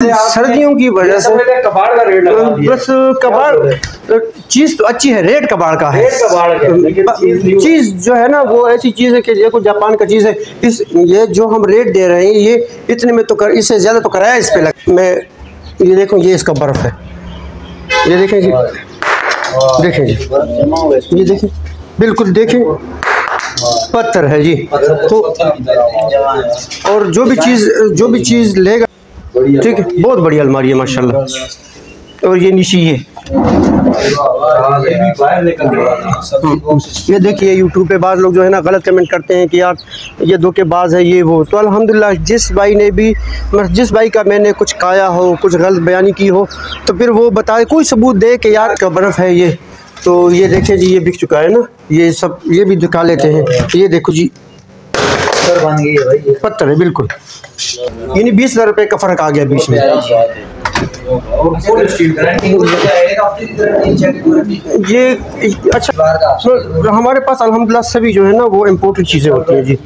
सर्दियों की वजह से कबाड़ का रेट लगा दिया। बस कबाड़ चीज़ तो अच्छी है, रेट कबाड़ का है। चीज़ जो है ना वो ऐसी चीज़ है कि देखो जापान का चीज़ है। इस ये जो हम रेट दे रहे हैं ये इतने में तो इससे ज़्यादा तो कराया इस पे लग। मैं ये देखो ये इसका बर्फ़ है, ये देखें जी, देखें जी, ये देखें बिल्कुल देखें पत्थर है जी। तो और जो भी चीज़ लेगा ठीक है, बहुत बड़ी अलमारी है माशाल्लाह। और ये नीचे ये देखिए यूट्यूब पे बाद लोग जो है ना गलत कमेंट करते हैं कि यार ये धोखेबाज है ये वो। तो अल्हम्दुलिल्लाह जिस भाई का मैंने कुछ खाया हो, कुछ गलत बयानी की हो तो फिर वो बताए, कोई सबूत दे कि यार क्या बर्फ़ है ये। तो ये देखें जी ये बिक चुका है ना, ये सब ये भी दिखा लेते हैं। ये देखो जी बन गई है भाई, पत्थर है बिल्कुल, यानी 20,000 रुपये का फ़र्क आ गया बीच में। ये अच्छा हमारे पास अल्हम्दुलिल्लाह सभी जो है ना वो इम्पोर्टेड चीज़ें होती हैं जी।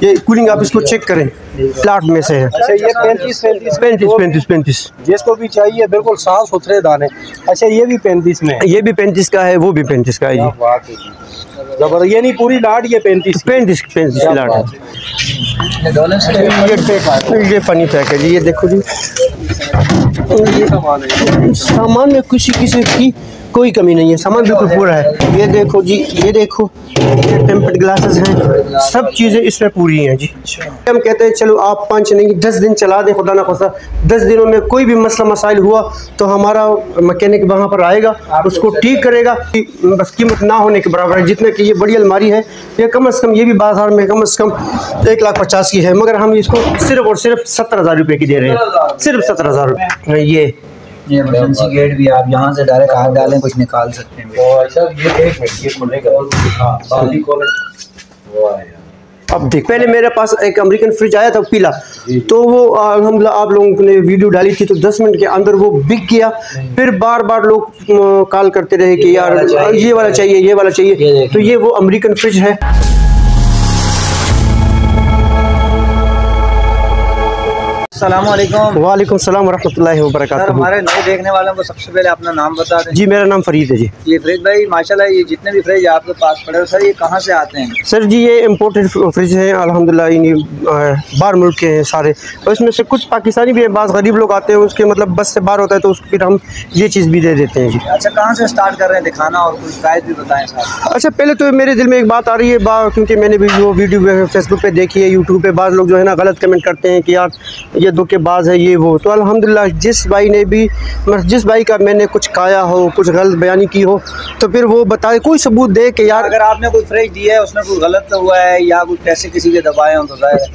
ये कूलिंग आप इसको चेक करें, प्लाट में से है। अच्छा ये 35 जिसको भी चाहिए बिल्कुल साफ सुथरे दाने। अच्छा ये भी 35 में, ये भी 35 का है, वो भी 35 का है जी। जबरदस्त, ये नहीं पूरी लाट ये 35 लाट है। ये पानी पैक है जी, ये देखो जी सामान में किसी की कोई कमी नहीं है, सामान बिल्कुल पूरा है। ये देखो जी, ये देखो ये टेम्पर्ड ग्लासेस हैं, सब चीज़ें इसमें पूरी हैं जी। हम कहते हैं चलो आप 5 नहीं 10 दिन चला दें, खुदा ना खास्ता 10 दिनों में कोई भी मसला मसाइल हुआ तो हमारा मैकेनिक वहाँ पर आएगा, उसको ठीक करेगा। बस कीमत ना होने के बराबर है। जितने की ये बड़ी अलमारी है ये कम से कम ये भी बाज़ार में कम से कम 1,50,000 की है, मगर हम इसको सिर्फ और सिर्फ 17,000 रुपये की दे रहे हैं, सिर्फ 17,000 रुपये। ये इमरजेंसी गेट भी आप यहाँ से डायरेक्ट हाथ डालें कुछ निकाल सकते हैं। अब देख, पहले मेरे पास एक अमेरिकन फ्रिज आया था पीला, तो वो अल्हम्दुलिल्लाह आप लोगों ने वीडियो डाली थी तो 10 मिनट के अंदर वो बिक गया। फिर बार बार लोग कॉल करते रहे कि यार ये वाला चाहिए, ये वाला चाहिए। तो ये वो अमेरिकन फ्रिज है। अस्सलामुअलैकुम। वालेकुम सलाम वरहमतुल्लाहि वबरकातुहू। हमारे नए देखने वालों को सबसे पहले अपना नाम बता दें। जी मेरा नाम फरीद है जी। ये फ्रिज भाई माशाल्लाह ये जितने भी फ्रिज आपके पास पड़े हो सर ये कहाँ से आते हैं? सर जी ये इम्पोर्टेड फ्रिज हैं अल्हम्दुलिल्लाह, बाहर मुल्क के हैं सारे। और इसमें से कुछ पाकिस्तानी भी हैं, बाज़ गरीब लोग आते हैं उसके मतलब बस से बाहर होता है तो उसको फिर हम ये चीज़ भी दे देते हैं जी। अच्छा कहाँ से स्टार्ट कर रहे हैं दिखाना और कुछ प्राइस भी बताएं साहब। अच्छा पहले तो मेरे दिल में एक बात आ रही है क्योंकि मैंने भी वो वीडियो फेसबुक पे देखी है, यूट्यूब पे बाज़ लोग जो है ना गलत कमेंट करते हैं कि यार ये धोखेबाज है ये वो। तो अल्हम्दुलिल्लाह जिस भाई का मैंने कुछ खाया हो, कुछ गलत बयानी की हो तो फिर वो बताए, कोई सबूत दे कि यार अगर आपने कोई फ्रिज दिया है उसमें कोई गलत हुआ है या कुछ पैसे किसी के दबाए हों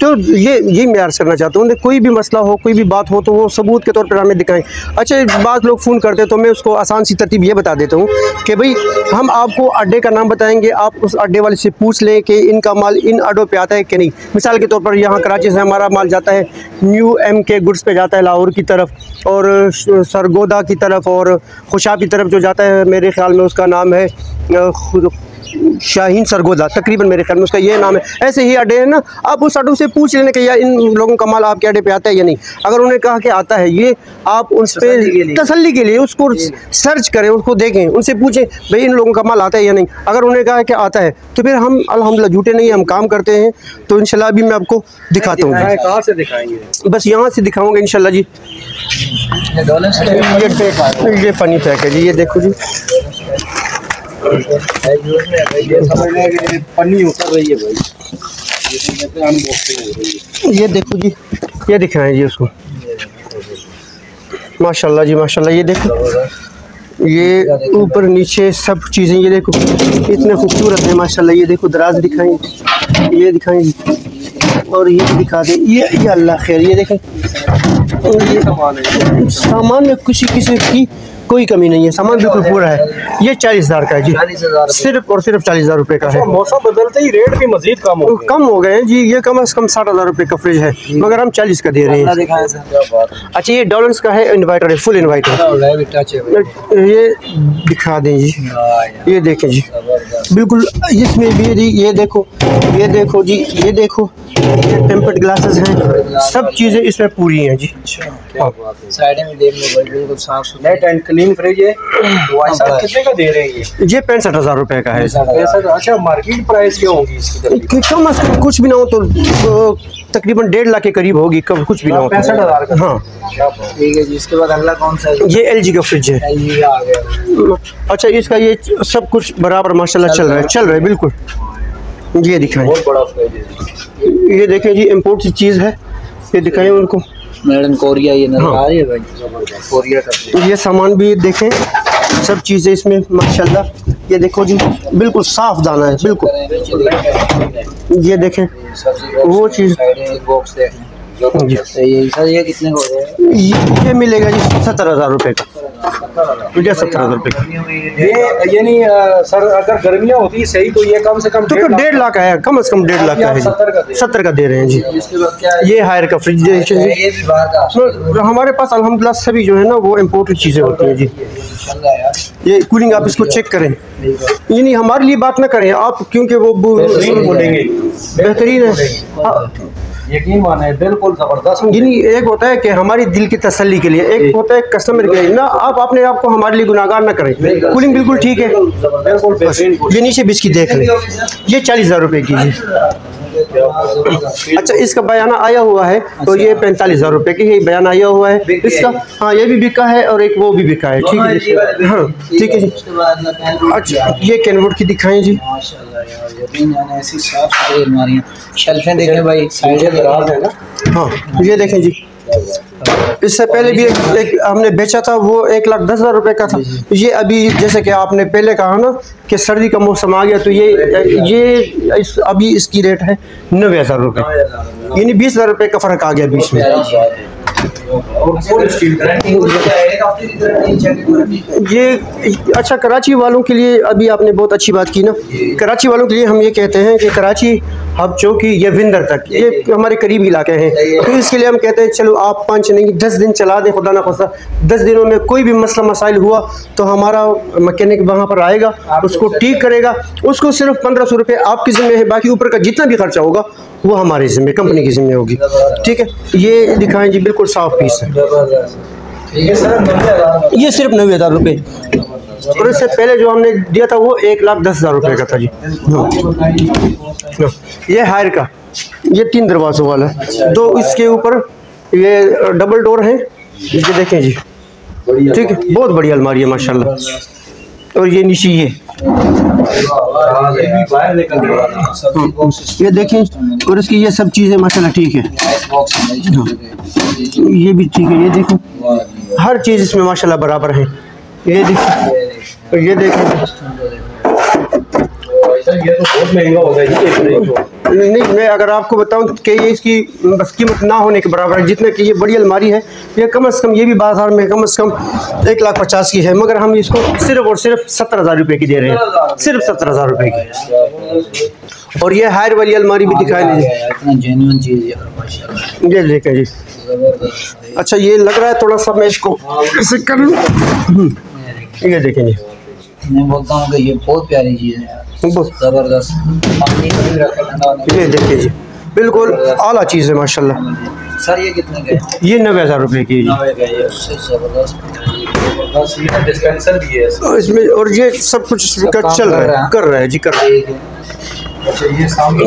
तो ये मैं अर्ज़ करना चाहता हूँ। कोई भी मसला हो, कोई भी बात हो तो वो सबूत के तौर पर हमें दिखाएं। अच्छा बात लोग फ़ोन करते तो मैं उसको आसान सी तरतीब ये बता देता हूँ कि भाई हम आपको अड्डे का नाम बताएंगे, आप उस अड्डे वाले से पूछ लें कि इनका माल इन अड्डों पे आता है कि नहीं। मिसाल के तौर पर यहाँ कराची से हमारा माल जाता है न्यू MK गुड्स पे जाता है लाहौर की तरफ, और सरगोदा की तरफ, और खुशाब की तरफ जो जाता है मेरे ख्याल में उसका नाम है शाहीन सरगोदा, तकरीबन मेरे ख्याल में उसका ये नाम है। ऐसे ही अड्डे हैं ना, आप उस अड्डों से पूछ लेने कि यार इन लोगों का माल आपके अड्डे पे आता है या नहीं। अगर उन्होंने कहा कि आता है, ये आप उन पर तसल्ली के लिए उसको सर्च करें, उसको देखें, उनसे पूछें भाई इन लोगों का माल आता है या नहीं। अगर उन्होंने कहा कि आता है तो फिर हम अल्हम्दुलिल्लाह झूठे नहीं हम काम करते हैं। तो इंशाल्लाह अभी मैं आपको दिखाता हूँ। कहाँ से दिखाएंगे? बस यहाँ से दिखाऊँगा इंशाल्लाह जी। ये पानी पैक है जी, ये देखो जी पन्नी उतर रही है भाई, ये देखो जी, ये दिखाएं जी उसको। माशाल्लाह जी माशाल्लाह, ये देखो ये ऊपर नीचे सब चीज़ें ये देखो इतने खूबसूरत है माशाल्लाह। ये देखो दराज दिखाएं, ये दिखाएं और ये दिखा दें, ये अल्लाह खैर। ये देखें सामान में किसी की कोई कमी नहीं है, सामान बिल्कुल पूरा है। ये 40,000 का है जी, सिर्फ और सिर्फ 40,000 रुपये का है। मौसम बदलते ही रेट भी मजीद कम हो गए हैं जी। ये कम से कम 60,000 रुपये का फ्रिज है, मगर हम 40 का दे रहे हैं। अच्छा ये डॉलर्स का है, इन्वर्टर है, फुल इन्वर्टर। ये दिखा दें जी, ये देखें जी बिल्कुल इसमें भी ये देखो, ये देखो जी, ये देखो ये टेम्पर्ड ग्लासेस हैं, सब चीज़ें इसमें पूरी हैं जी। साइड में देख लो भाई, बिल्कुल साफ सुथरा नेट एंड क्लीन फ्रिज है। भाई साहब कितने का दे रहे हैं ये 65,000 रुपये का है। अच्छा, मार्केट प्राइस क्या होगी इसकी? कम अज कम कुछ भी ना हो तो तकरीबन 1.5 लाख के करीब होगी, कम कुछ भी ना हो। 65,000 का। हाँ ठीक है जी। इसके बाद अगला कौन सा है? ये LG का फ्रिज है। LG आ गया। अच्छा, इसका ये सब कुछ बराबर माशाल्लाह चल रहा है बिल्कुल। ये दिखाएं, बहुत बड़ा फ्रिज है। ये देखें जी, इम्पोर्ट सी चीज़ है, ये दिखाएं उनको। मेड इन कोरिया ये नजर हाँ। आ रही है भाई, कोरिया का। ये सामान भी देखें, सब चीज़ें इसमें माशाल्लाह। ये देखो जी, बिल्कुल साफ दाना है बिल्कुल। ये देखें वो चीज़ बॉक्स देखें जी। सर, ये कितने को हो रहा है? ये मिलेगा जी 70,000 रुपये का। ये 70,000 रुपये का। ये यानी सर अगर गर्मियाँ होती सही तो ये कम से कम तो फिर 1.5 लाख है, कम से कम 1.5 लाख का है जी। 70 का दे रहे हैं जी। इसके बाद क्या है? ये हायर का फ्रिज जी। ये भी बाहर का तो हमारे पास अल्हम्दुलिल्लाह सभी जो है ना वो इम्पोर्टेड चीज़ें होती हैं जी। इंशाल्लाह यार। ये कूलिंग आप इसको चेक करें, ये नहीं हमारे लिए बात ना करें आप, क्योंकि वो बोलेंगे बेहतरीन है। यकीन माने बिल्कुल जबरदस्त। यानी एक होता है कि हमारी दिल की तसल्ली के लिए, एक होता है कस्टमर के लिए ना, आप अपने आप को हमारे लिए गुनाहगार ना करें। कूलिंग बिल्कुल ठीक है। ये नीचे बिस्किट देख लें, ये 40,000 रुपये की जी। अच्छा, इसका बयाना आया हुआ है तो ये 45,000 रुपये की है, बयान आया हुआ है इसका। हाँ, ये भी बिका है और एक वो भी बिका है। ठीक है जी, हाँ ठीक है जी। अच्छा, ये कैनवुड की दिखाएं जी। माशाल्लाह यार, यकीन जाने ऐसी साफ सुथरी अलमारियां। शेल्फें देखें भाई, साइड में दराज है ना। हाँ, ये देखें जी। इससे पहले भी एक हमने बेचा था, वो 1,10,000 रुपये का था। ये अभी जैसे कि आपने पहले कहा ना कि सर्दी का मौसम आ गया, तो ये अभी इसकी रेट है 90,000 रुपये, यानी 20,000 रुपये का फ़र्क आ गया बीच में। ये अच्छा, कराची वालों के लिए अभी आपने बहुत अच्छी बात की ना। कराची वालों के लिए हम ये कहते हैं कि कराची हब चौकी ये विंदर तक, ये हमारे करीबी इलाके हैं, तो इसके लिए हम कहते हैं चलो आप 5 नहीं 10 दिन चला दें, खुदा ना खास्ता 10 दिनों में कोई भी मसला मसाइल हुआ तो हमारा मैकेनिक वहाँ पर आएगा, उसको ठीक करेगा। उसको सिर्फ 1,500 रुपये आपकी ज़िम्मे है, बाकी ऊपर का जितना भी खर्चा होगा वो हमारे ज़िम्मे, कंपनी की ज़िम्मे होगी। ठीक है, ये दिखाएं जी, बिल्कुल साफ पीस है। ये सिर्फ 90,000 रुपये, और इससे पहले जो हमने दिया था वो 1,10,000 रुपये का था जी। ये हायर का, ये 3 दरवाज़ों वाला है, 2 इसके ऊपर ये डबल डोर है। ये देखें जी, ठीक है, बहुत बड़ी अलमारी है माशाल्लाह। और ये नीचे ये देखें, और इसकी ये सब चीज़ें माशाल्लाह ठीक है। ये भी ठीक है, ये देखो हर चीज़ इसमें माशाल्लाह बराबर है। ये देखो, ये देखें, ये तो बहुत महंगा हो गया। नहीं, मैं अगर आपको बताऊं कि ये इसकी बस कीमत ना होने के बराबर है, जितने की ये बड़ी अलमारी है, ये कम से कम ये भी बाजार में कम से कम 1,50,000 की है, मगर हम इसको सिर्फ और सिर्फ 70,000 रुपये की दे रहे हैं, सिर्फ 70,000 रुपये की। और ये हायर वाली अलमारी भी दिखाई लीजिए, इतना जेन्युइन चीज़ है माशाल्लाह। ये देखें जी। अच्छा, ये लग रहा है थोड़ा सा, मैं इसको ऐसे कर लूँ। ये देखें जी, मैं बोलता हूँ कि ये बहुत प्यारी चीज़ है, ज़बरदस्त। ये देखिए जी, बिल्कुल आला चीज़ है माशाल्लाह। सर ये कितने के? ये 90,000 रुपये की जी। डिस्पेंसर भी है इसमें, और ये सब कुछ चल रहा है, कर रहा है जी, कर रहा है।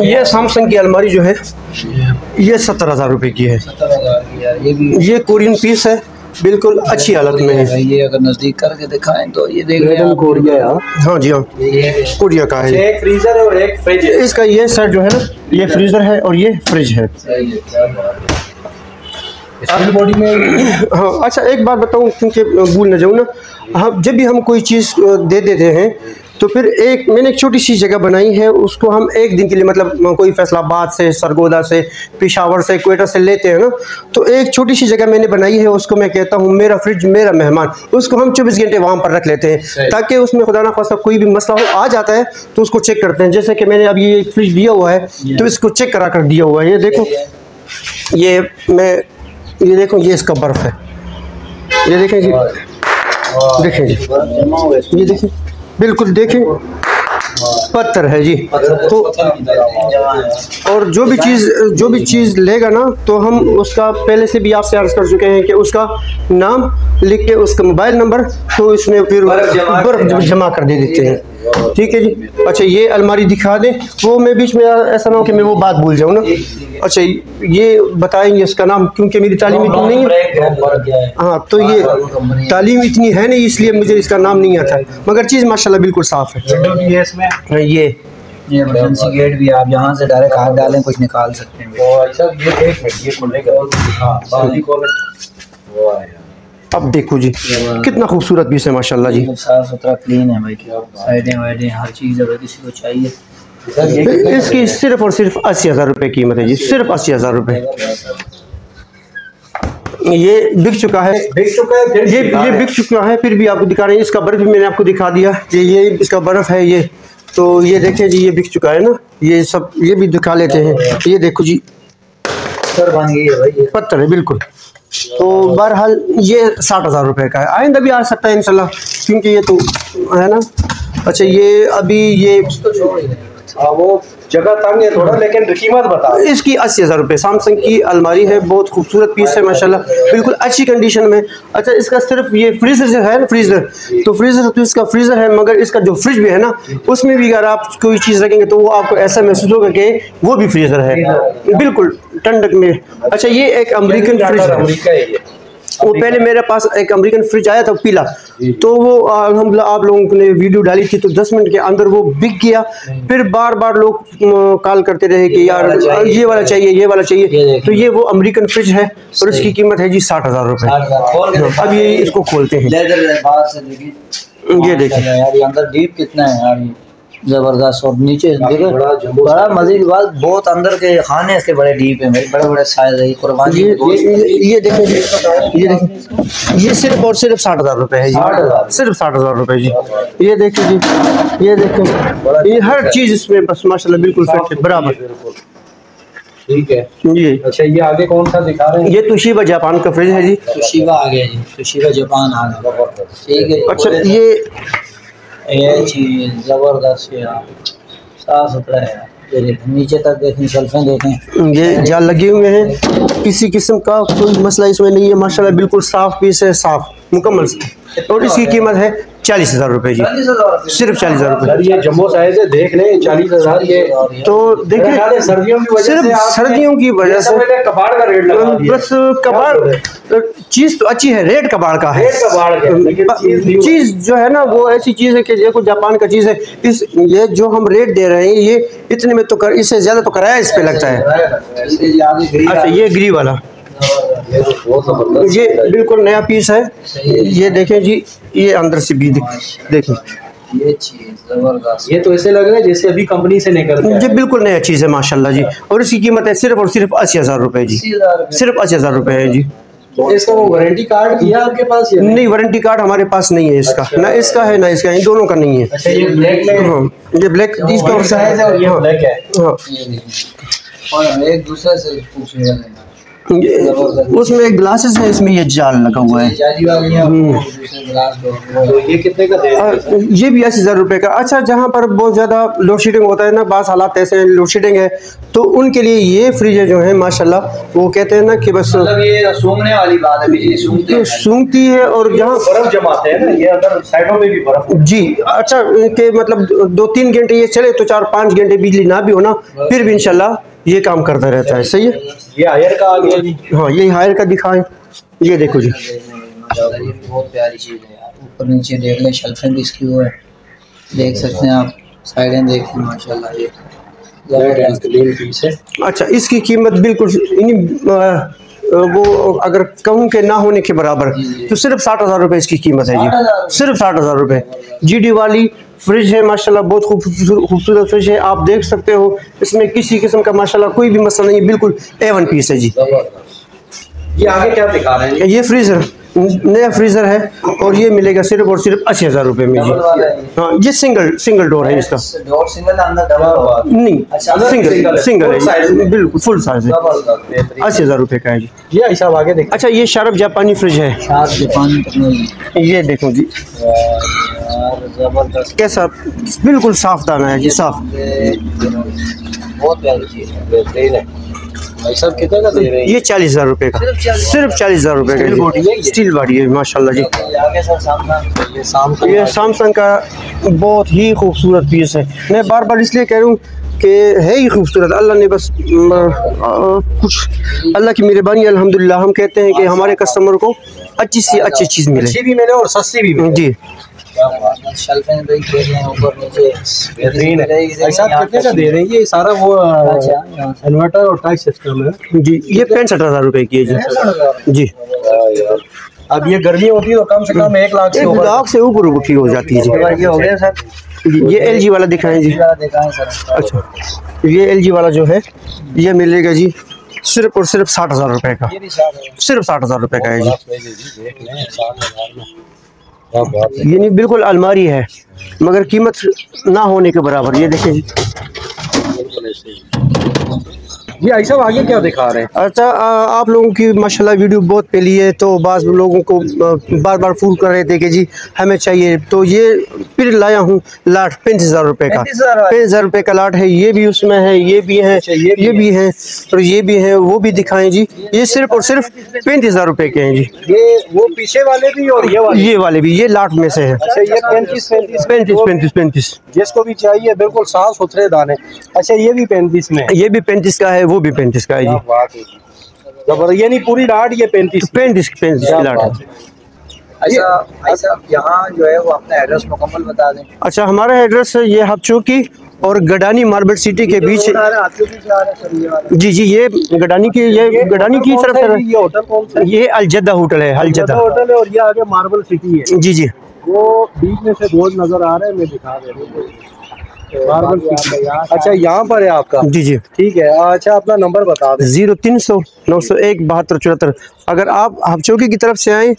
ये सैमसंग की अलमारी जो है ये 70,000 रुपये की है। 70,000 की यार। ये भी ये कोरियन पीस है, बिल्कुल अच्छी हालत में है। ये अगर नज़दीक करके दिखाएं तो ये देख रहे हैं कोरिया है। हाँ जी, हाँ कोरिया का है। एक फ्रीजर है और एक फ्रिज है। इसका ये सेट जो है ना, ये फ्रीजर है और ये फ्रिज है। स्टील बॉडी में। हाँ, अच्छा एक बात बताऊँ क्योंकि भूल न जाऊँ ना, हम जब भी हम कोई चीज़ दे देते हैं तो फिर मैंने एक छोटी सी जगह बनाई है, उसको हम एक दिन के लिए, मतलब कोई फैसलाबाद से, सरगोदा से, पेशावर से, क्वेटा से लेते हैं ना, तो एक छोटी सी जगह मैंने बनाई है, उसको मैं कहता हूँ मेरा फ्रिज मेरा मेहमान। उसको हम 24 घंटे वहाँ पर रख लेते हैं, ताकि उसमें खुदा ना खास्ता कोई भी मसला हो आ जाता है तो उसको चेक करते हैं। जैसे कि मैंने अभी ये फ्रिज दिया हुआ है तो इसको चेक करा कर दिया हुआ है। ये देखो, ये देखो, ये इसका बर्फ़ है, ये देखें जी, देखें जी, ये देखें, बिल्कुल देखें, पत्थर है जी। तो और जो भी चीज़ लेगा ना तो हम उसका पहले से भी आपसे अर्ज कर चुके हैं कि उसका नाम लिख के उसका मोबाइल नंबर तो इसमें फिर बर्फ जमा कर दे देते हैं। ठीक है जी। अच्छा ये अलमारी दिखा दें, वो मैं बीच में ऐसा ना हो कि मैं वो बात भूल जाऊँ ना। अच्छा ये बताएंगे इसका नाम, क्योंकि मेरी तालीम इतनी नहीं है। हाँ तो ये तालीम इतनी है नहीं, इसलिए मुझे इसका नाम नहीं आता, मगर चीज़ माशाल्लाह बिल्कुल साफ़ है। इसमें ये इमरजेंसी गेट भी, आप यहाँ से डायरेक्ट हाथ डालें कुछ निकाल सकते हैं। अब देखो जी कितना खूबसूरत पीस है माशाल्लाह जी। साफ सुथरा क्लीन है भाई, साइडें वाइडें हर चीज़ अगर किसी को चाहिए। इसकी सिर्फ और सिर्फ 80,000 रुपये कीमत है जी, सिर्फ 80,000 रुपये। ये बिक चुका है, ये बिक चुका है, फिर भी आपको दिखा रहे हैं। इसका बर्फ भी मैंने आपको दिखा दिया कि ये इसका बर्फ है ये। तो ये देखें जी, ये बिक चुका है ना, ये सब ये भी दिखा लेते हैं। ये देखो जी बन गई है भाई, पत्थर है बिल्कुल। तो बहरहाल ये 60,000 रुपये का है, आइंदा भी आ सकता है इंशाल्लाह, क्योंकि ये तो है ना। अच्छा ये अभी ये वो जगह तंग है थोड़ा, लेकिन कीमत बता। इसकी 80,000 रुपये सैमसंग की अलमारी है, बहुत खूबसूरत पीस है माशाल्लाह, बिल्कुल अच्छी कंडीशन में। अच्छा इसका सिर्फ ये फ्रीज़र जो है ना, फ्रीज़र तो इसका फ्रीज़र है, मगर इसका जो फ्रिज भी है ना, उसमें भी अगर आप कोई चीज़ रखेंगे तो वो आपको ऐसा महसूस होगा कि वो भी फ्रीज़र है बिल्कुल ठंडक में। अच्छा ये एक अमेरिकन फ्रिज है, वो पहले मेरे पास एक अमेरिकन फ्रिज आया था पीला, तो वो अल्हम्दुलिल्लाह आप लोगों ने वीडियो डाली थी तो 10 मिनट के अंदर वो बिक गया। फिर बार बार लोग कॉल करते रहे कि यार ये वाला चाहिए, ये वाला चाहिए। तो ये वो अमेरिकन फ्रिज है और इसकी कीमत है जी 60,000 रुपये। अब ये इसको खोलते हैं, ये देखिए यार, अंदर डीप कितना है यार, जबरदस्त। और नीचे देखो बड़ा मजे की बात, बहुत अंदर के खाने इसके बड़े डीप है भाई, बड़े बड़े साइज है। कुर्बानी ये देखें, ये सिर्फ और सिर्फ 60,000 रुपये है जी, सिर्फ 60,000 रुपये जी। ये देखिए जी, ये देखें, ये हर चीज़ इसमें बस माशाल्लाह बिल्कुल फिट है बराबर। ठीक है ये अच्छा ये आगे कौन सा दिखा रहे हैं? ये तोशिबा जापान का फ्रिज है जी, तोशिबा आ गया जी, तोशिबा जापान आ गया। ठीक है। अच्छा ये चीज़ जबरदस्त है, साफ सुथरा है। नीचे तक देखें, शेल्फें देखें, ये जाल लगे हुए हैं, किसी किस्म का कोई मसला इसमें नहीं है माशाल्लाह, बिल्कुल साफ पीस है, साफ मुकम्मल। और इसकी कीमत है 40,000 रुपये जी, सिर्फ 40,000 रुपये। ये जम्बो साइज है, देख लें 40,000। ये तो देखिए सर्दियों की वजह सिर्फ सर्दियों की वजह से कबाड़ का रेट लगा दिया। बस कबाड़ चीज़ तो अच्छी है, रेट कबाड़ का है। चीज़ जो है ना वो ऐसी चीज़ है कि देखो जापान का चीज़ है, इस ये जो हम रेट दे रहे हैं ये इतने में तो इससे ज़्यादा तो किराया इस पे लगता है। अच्छा ये ग्री वाला, ये बिल्कुल नया पीस है। ये देखें जी, ये अंदर से भी देखें, ये चीज़ जबरदस्त। ये तो ऐसे लग रहा है जैसे अभी कंपनी से निकल गया। ये बिल्कुल नया चीज़ है माशाल्लाह जी, और इसकी कीमत है सिर्फ और सिर्फ 80,000 रुपये जी, सिर्फ 80,000 रुपये है जी। तो इसका वो वारंटी कार्ड दिया आपके पास या नहीं? वारंटी कार्ड हमारे पास नहीं है इसका। अच्छा, ना इसका है ना इसका, इन दोनों का नहीं है। अच्छा ये ब्लैक में, हाँ ये ब्लैक इसका साइज है और ये ब्लैक है। हाँ और एक दूसरे से पूछ रहे हैं, उसमें ग्लासेस है, इसमें ये जाल लगा हुआ है। तो ये कितने का दे? ये भी 80,000 रुपये का। अच्छा जहाँ पर बहुत ज़्यादा लोड शेडिंग होता है ना, बास हालात ऐसे लोड शेडिंग है, तो उनके लिए ये फ्रिज जो है माशाल्लाह वो कहते हैं ना कि बस ये सूंघने वाली बात है, बिजली सूंघती है। और जहाँ बर्फ जमाते हैं ना, ये अंदर साइडों में भी बर्फ जी। अच्छा के मतलब 2-3 घंटे ये चले तो 4-5 घंटे बिजली ना भी हो ना, फिर भी इंशाल्लाह ये काम करता रहता है। सही है। ये हायर का आ गया जी। हाँ ये हायर का दिखाएं, ये देखो जी, बहुत प्यारी चीज़ है यार। ऊपर नीचे देख लें, शेल्फें भी इसकी वो है, देख सकते हैं आप, साइडें देखें माशाल्लाह, ये पीस है। अच्छा इसकी कीमत बिल्कुल वो अगर कहूँ के ना होने के बराबर, तो सिर्फ 60,000 रुपये इसकी कीमत है जी, सिर्फ 60,000 रुपये। GD वाली फ्रिज है माशाल्लाह, बहुत खूबसूरत फ्रिज है, आप देख सकते हो, इसमें किसी किस्म का माशाल्लाह कोई भी मसला नहीं, बिल्कुल A1 पीस है जी। ये आगे क्या दिखा रहे हैं? ये फ्रीज़र नया फ्रीज़र है और ये मिलेगा सिर्फ और सिर्फ 80,000 रुपये में जी। हाँ ये सिंगल डोर है इसका, डोर सिंगल अंदर डबल नहीं अच्छा, सिंगल है, बिल्कुल फुल साइज है, 80,000 रुपये का है जी। ये हिसाब आगे देख। अच्छा ये शार्प जापानी फ्रिज है, जापानी टेक्नोलॉजी, ये देखो जी, यार जबरदस्त, कैसा, बिल्कुल साफ दाना है जी, साफ। बहुत प्यारी चीज है, बेहतरीन है भाई साहब। कितने का दे रहे हैं ये 40,000 रुपये का, सिर्फ 40,000 रुपये का जी, स्टील बॉडी है माशाल्लाह जी। आगे सर सामने ये सैमसंग का बहुत ही खूबसूरत पीस है। मैं बार बार इसलिए कह रहा हूँ कि है ही खूबसूरत, अल्लाह ने बस कुछ अल्लाह की मेहरबानी अल्हम्दुलिल्लाह। हम कहते हैं कि हमारे कस्टमर को अच्छी सी अच्छी चीज़ मिले, अच्छी भी मिले और सस्ती भी मिले जी। शेल्फें देख रहे हैं ऊपर नीचे, बेहतरीन है। ऐसा कितने का दे रहे हैं ये सारा? वो इन्वर्टर और टाइप सिस्टम है जी। ये 65,000 रुपये की है जी, जी। अब ये गर्मी होती है तो कम से कम 1 लाख से 1 लाख से ऊपर की हो जाती है जी। ये हो गया सर। ये LG वाला दिखाएं जी। दिखाएं सर। अच्छा, ये LG वाला जो है ये मिलेगा जी सिर्फ और सिर्फ 60,000 रुपये का, सिर्फ 60,000 रुपये का है जी। ये नहीं, बिल्कुल अलमारी है मगर कीमत ना होने के बराबर। ये देखें जी। ये ऐसा आगे क्या दिखा रहे हैं? अच्छा, आप लोगों की माशाल्लाह वीडियो बहुत फैली है तो बाज़ लोगों को बार बार फ़ोन कर रहे थे कि जी हमें चाहिए, तो ये फिर लाया हूँ लाट 35,000 रुपये का। 35,000 रुपये का लाट है। ये भी उसमें है, ये भी है, ये भी है और ये भी है, वो भी दिखाएं जी। ये सिर्फ और सिर्फ 35,000 रुपये के हैं जी। ये वो पीछे वाले भी और ये वाले भी, ये लाट में से है। अच्छा, ये 35 जिसको भी चाहिए बिल्कुल साफ सुथरे दाने। अच्छा, ये भी 35 में, ये भी 35 का है, वो भी 35 का है जी। जबरदस्त। ये नहीं पूरी लाट, ये 35 की लाट है। ऐसा यहाँ जो है वो अपना एड्रेस मुकम्मल बता दें। अच्छा, हमारा एड्रेस है ये हब चौकी और गडानी मार्बल सिटी के बीच। जी जी, ये गडानी की, ये गडानी की तरफ से। ये होटल कौन सा है? ये अलजद्दा होटल है, अलजद्दा होटल है और ये आगे मार्बल सिटी है। जी जी। वो बीच में से बोर्ड नजर आ रहा है, मैं दिखा दे रहा हूँ मार्बल सिटी। अच्छा, यहाँ पर है आपका? जी जी, ठीक है। अच्छा, अपना नंबर बता दें। 0300 901 7274। अगर आप हब चौकी की तरफ से आएँ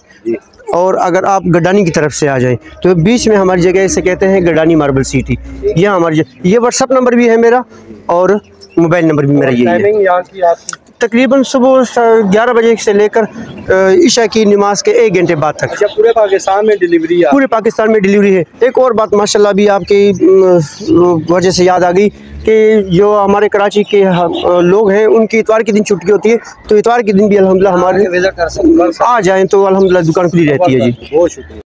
और अगर आप गडानी की तरफ से आ जाएं तो बीच में हमारी जगह इसे कहते हैं गडानी मार्बल सिटी। यह हमारी ये व्हाट्सअप नंबर भी है मेरा और मोबाइल नंबर भी मेरा यही है। टाइमिंग यहाँ की आपकी? तकरीबन सुबह 11 बजे से लेकर ईशा की नमाज के 1 घंटे बाद तक। अच्छा, पूरे पाकिस्तान में डिलीवरी है? पूरे पाकिस्तान में डिलीवरी है। एक और बात माशाल्लाह भी आपकी वजह से याद आ गई कि जो हमारे कराची के लोग हैं उनकी इतवार के दिन छुट्टी होती है, तो इतवार के दिन भी अल्हम्दुलिल्लाह हमारे आ जाएं तो अल्हम्दुलिल्लाह दुकान खुली रहती है जी। बहुत शुक्रिया।